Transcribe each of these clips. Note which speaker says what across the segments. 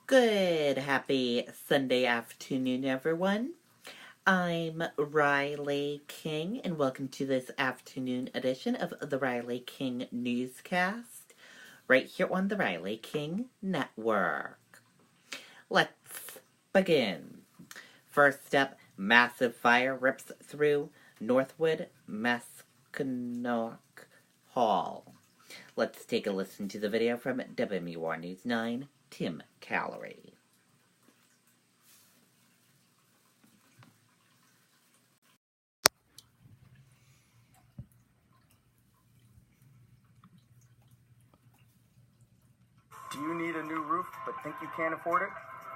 Speaker 1: Good, happy Sunday afternoon, everyone. I'm Riley King, and welcome to this afternoon edition of the Riley King Newscast, right here on the Riley King Network. Let's begin. First up, massive fire rips through Northwood Masconock Hall. Let's take a listen to the video from WMUR News 9, Tim Callery.
Speaker 2: Do you need a new roof but think you can't afford it?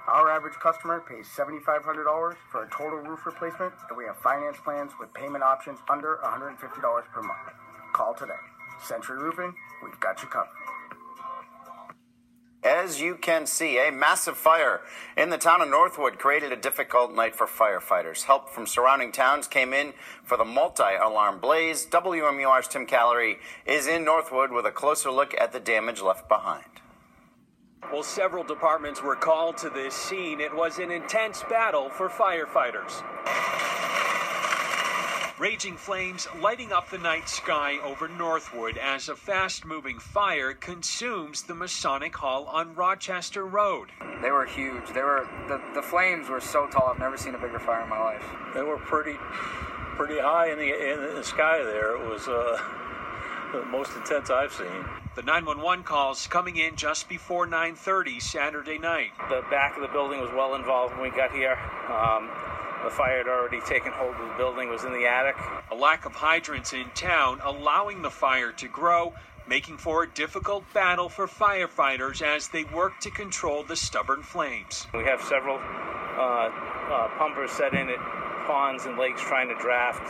Speaker 2: Our average customer pays $7,500 for a total roof replacement, and we have finance plans with payment options under $150 per month. Call today. Century Roofing, we've got you covered.
Speaker 3: As you can see, a massive fire in the town of Northwood created a difficult night for firefighters. Help from surrounding towns came in for the multi-alarm blaze. WMUR's Tim Callery is in Northwood with a closer look at the damage left behind.
Speaker 4: Well, several departments were called to this scene. It was an intense battle for firefighters. Raging flames lighting up the night sky over Northwood as a fast-moving fire consumes the Masonic Hall on Rochester Road.
Speaker 5: They were huge. The flames were so tall. I've never seen a bigger fire in my life.
Speaker 6: They were pretty high in the sky there. It was the most intense I've seen.
Speaker 4: The 911 calls coming in just before 9:30 Saturday night.
Speaker 6: The back of the building was well involved when we got here. The fire had already taken hold of the building, was in the attic.
Speaker 4: A lack of hydrants in town allowing the fire to grow, making for a difficult battle for firefighters as they work to control the stubborn flames.
Speaker 6: We have several pumpers set in at ponds and lakes trying to draft.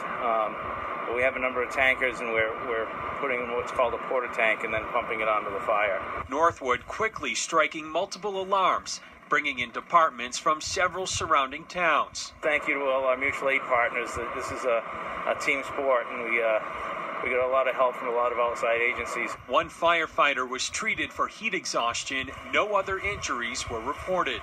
Speaker 6: But we have a number of tankers, and we're putting in what's called a porta tank and then pumping it onto the fire.
Speaker 4: Northwood quickly striking multiple alarms, bringing in departments from several surrounding towns.
Speaker 6: Thank you to all our mutual aid partners. This is a team sport, and we got a lot of help from a lot of outside agencies.
Speaker 4: One firefighter was treated for heat exhaustion. No other injuries were reported.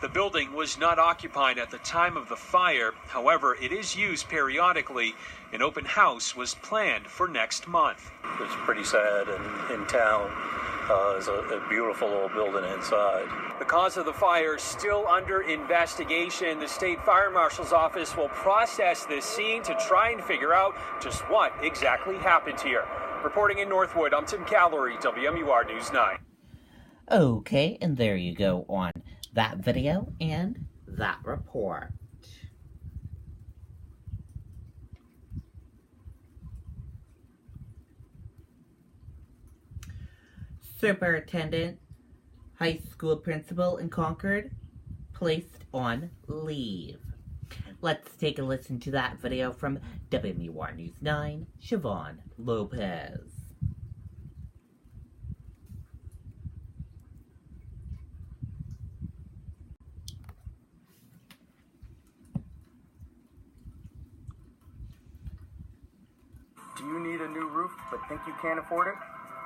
Speaker 4: The building was not occupied at the time of the fire. However, it is used periodically. An open house was planned for next month.
Speaker 6: It's pretty sad, and in town is a beautiful old building inside.
Speaker 4: The cause of the fire is still under investigation. The state fire marshal's office will process this scene to try and figure out just what exactly happened here. Reporting in Northwood, I'm Tim Callery, WMUR News 9.
Speaker 1: Okay, and there you go on that video and that report. Superintendent, high school principal in Concord, placed on leave. Let's take a listen to that video from WMUR News 9, Siobhan Lopez.
Speaker 2: Do you need a new roof but think you can't afford it?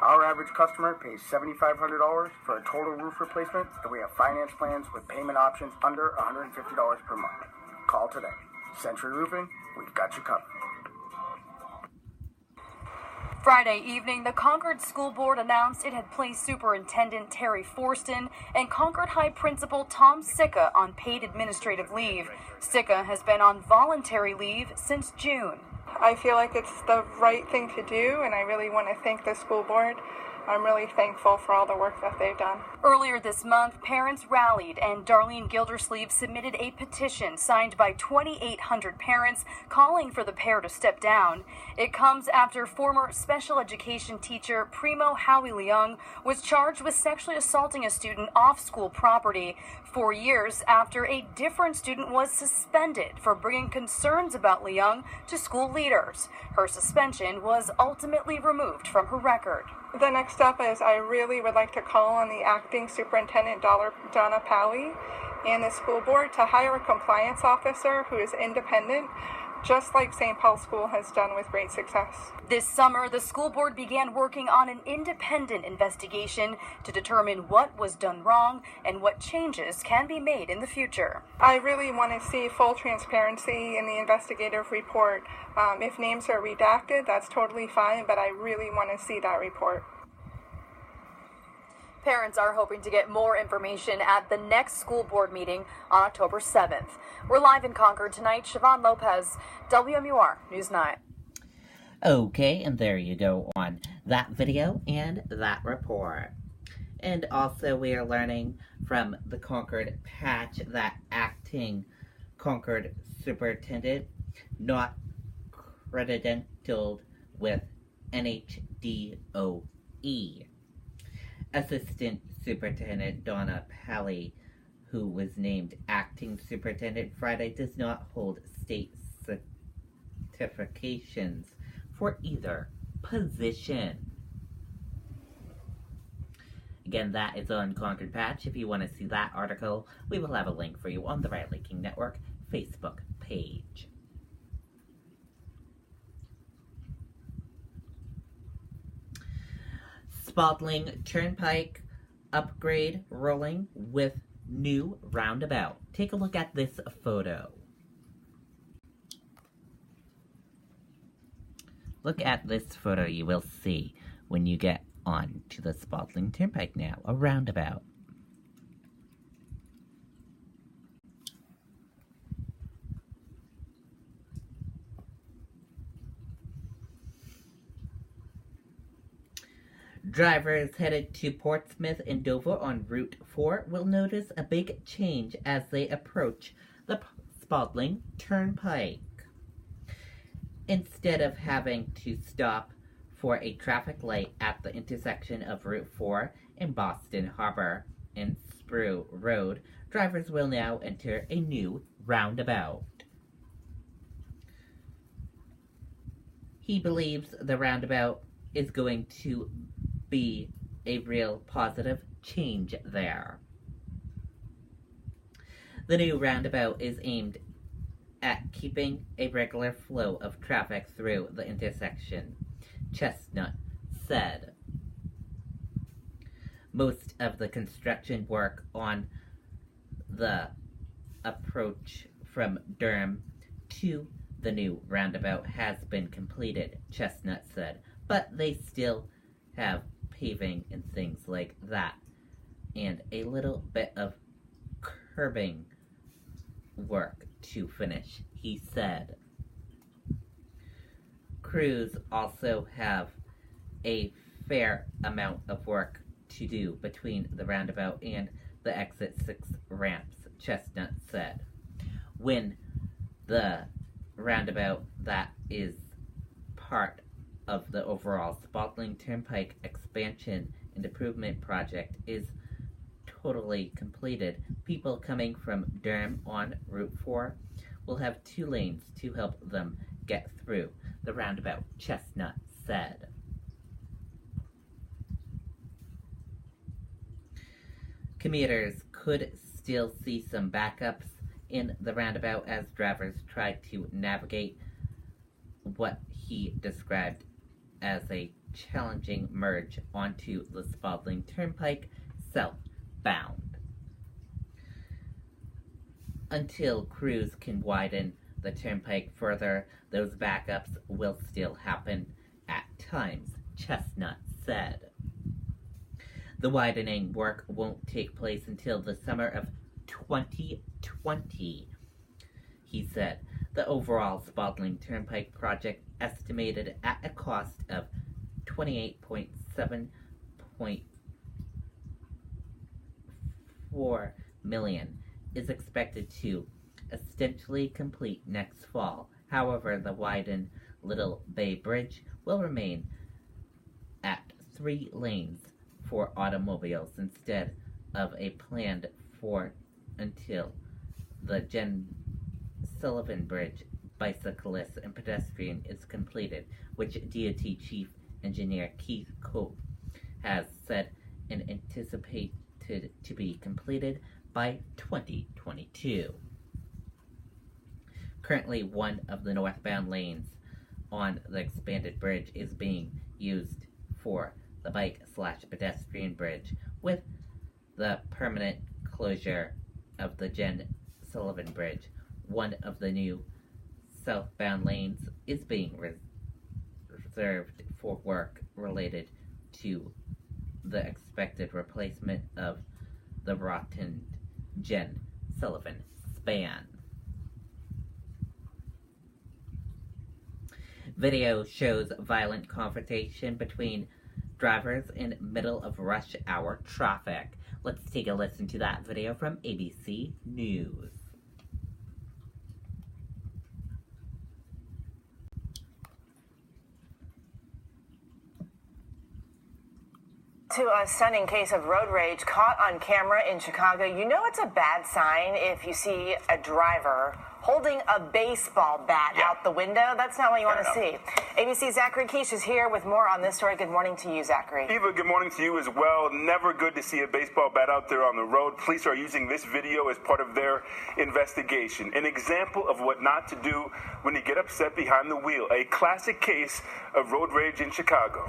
Speaker 2: Our average customer pays $7,500 for a total roof replacement, and we have finance plans with payment options under $150 per month. Call today. Century Roofing, we've got you covered.
Speaker 7: Friday evening, the Concord School Board announced it had placed Superintendent Terry Forston and Concord High Principal Tom Sicca on paid administrative leave. Sicca has been on voluntary leave since June.
Speaker 8: I feel like it's the right thing to do, and I really want to thank the school board. I'm really thankful for all the work that they've done.
Speaker 7: Earlier this month, parents rallied and Darlene Gildersleeve submitted a petition signed by 2,800 parents calling for the pair to step down. It comes after former special education teacher Primo Howie Leung was charged with sexually assaulting a student off school property 4 years after a different student was suspended for bringing concerns about Leung to school leaders. Her suspension was ultimately removed from her record.
Speaker 8: The next step is I really would like to call on the acting superintendent, Donna Pally, and the school board to hire a compliance officer who is independent just like St. Paul School has done with great success.
Speaker 7: This summer, the school board began working on an independent investigation to determine what was done wrong and what changes can be made in the future.
Speaker 8: I really want to see full transparency in the investigative report. If names are redacted, that's totally fine, but I really want to see that report.
Speaker 7: Parents are hoping to get more information at the next school board meeting on October 7th. We're live in Concord tonight. Siobhan Lopez, WMUR News 9.
Speaker 1: Okay, and there you go on that video and that report. And also we are learning from the Concord patch that acting Concord superintendent not credentialed with NHDOE. Assistant Superintendent Donna Pally, who was named acting superintendent Friday, does not hold state certifications for either position. Again, that is on Concord Patch. If you want to see that article, we will have a link for you on the Riley King Network Facebook page. Spaulding Turnpike upgrade rolling with new roundabout. Take a look at this photo. Look at this photo you will see when you get on to the Spaulding Turnpike now, a roundabout. Drivers headed to Portsmouth and Dover on Route 4 will notice a big change as they approach the Spaulding Turnpike. Instead of having to stop for a traffic light at the intersection of Route 4 and Boston Harbor and Spru Road, drivers will now enter a new roundabout. He believes the roundabout is going to be a real positive change there. The new roundabout is aimed at keeping a regular flow of traffic through the intersection, Chestnut said. Most of the construction work on the approach from Durham to the new roundabout has been completed, Chestnut said, but they still have paving and things like that, and a little bit of curbing work to finish, he said. Crews also have a fair amount of work to do between the roundabout and the exit 6 ramps, Chestnut said. When the roundabout that is part of the overall Spaulding Turnpike expansion and improvement project is totally completed, people coming from Durham on Route 4 will have 2 lanes to help them get through the roundabout, Chestnut said. Commuters could still see some backups in the roundabout as drivers tried to navigate what he described as a challenging merge onto the Spaulding Turnpike southbound. Until crews can widen the turnpike further, those backups will still happen at times, Chestnut said. The widening work won't take place until the summer of 2020, he said. The overall Spaulding Turnpike project, estimated at a cost of $28.4 million, is expected to essentially complete next fall. However, the widened Little Bay Bridge will remain at 3 lanes for automobiles instead of a planned 4 until the Sullivan Bridge bicyclist and pedestrian is completed, which DOT Chief Engineer Keith Cope has said and anticipated to be completed by 2022. Currently, one of the northbound lanes on the expanded bridge is being used for the bike/pedestrian bridge, with the permanent closure of the Jen Sullivan Bridge. One of the new southbound lanes is being reserved for work related to the expected replacement of the rotten Jen Sullivan span. Video shows violent confrontation between drivers in middle of rush hour traffic. Let's take a listen to that video from ABC News.
Speaker 9: To a stunning case of road rage caught on camera in Chicago. You know it's a bad sign if you see a driver holding a baseball bat out the window. That's not what you want to see. ABC's Zachary Keish is here with more on this story. Good morning to you, Zachary.
Speaker 10: Eva, good morning to you as well. Never good to see a baseball bat out there on the road. Police are using this video as part of their investigation. An example of what not to do when you get upset behind the wheel. A classic case of road rage in Chicago.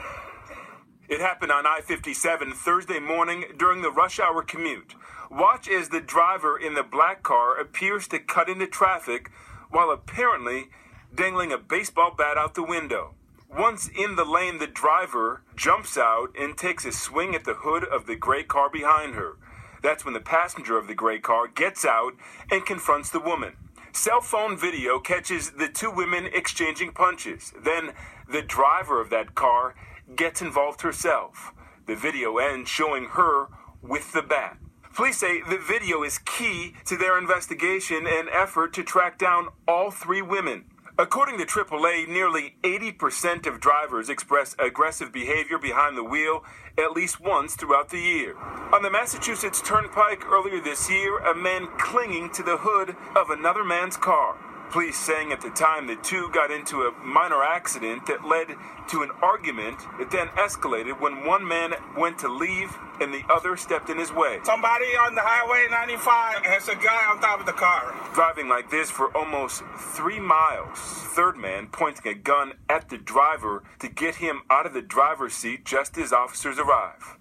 Speaker 10: It happened on I-57 Thursday morning during the rush hour commute. Watch as the driver in the black car appears to cut into traffic while apparently dangling a baseball bat out the window. Once in the lane, the driver jumps out and takes a swing at the hood of the gray car behind her. That's when the passenger of the gray car gets out and confronts the woman. Cell phone video catches the two women exchanging punches. Then the driver of that car gets involved herself. The video ends showing her with the bat. Police say the video is key to their investigation and effort to track down all three women. According to AAA, nearly 80% of drivers express aggressive behavior behind the wheel at least once throughout the year. On the Massachusetts Turnpike earlier this year, a man clinging to the hood of another man's car. Police saying at the time the two got into a minor accident that led to an argument. It then escalated when one man went to leave and the other stepped in his way.
Speaker 11: Somebody on the Highway 95 has a guy on top of the car.
Speaker 10: Driving like this for almost 3 miles. Third man pointing a gun at the driver to get him out of the driver's seat just as officers arrive.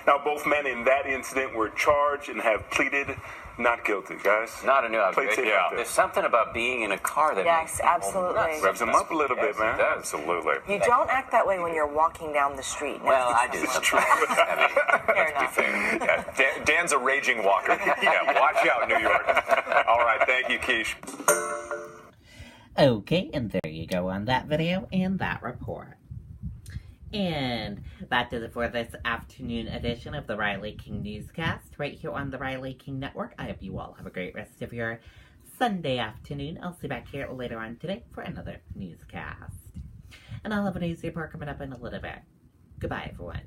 Speaker 10: Now, both men in that incident were charged and have pleaded not guilty, guys.
Speaker 3: Not a new
Speaker 10: update.
Speaker 3: Yeah. There's something about being in a car that
Speaker 9: Yes, absolutely.
Speaker 10: Revs them up a little bit, man.
Speaker 3: It does.
Speaker 10: Absolutely.
Speaker 9: You don't act that way when you're walking down the street.
Speaker 3: Well, I do.
Speaker 10: It's true.
Speaker 9: Fair enough.
Speaker 12: Yeah, Dan's a raging walker. Yeah, watch out, New York. All right, thank you, Keish.
Speaker 1: Okay, and there you go on that video and that report. And that does it for this afternoon edition of the Riley King Newscast, right here on the Riley King Network. I hope you all have a great rest of your Sunday afternoon. I'll see you back here later on today for another newscast. And I'll have a news report coming up in a little bit. Goodbye, everyone.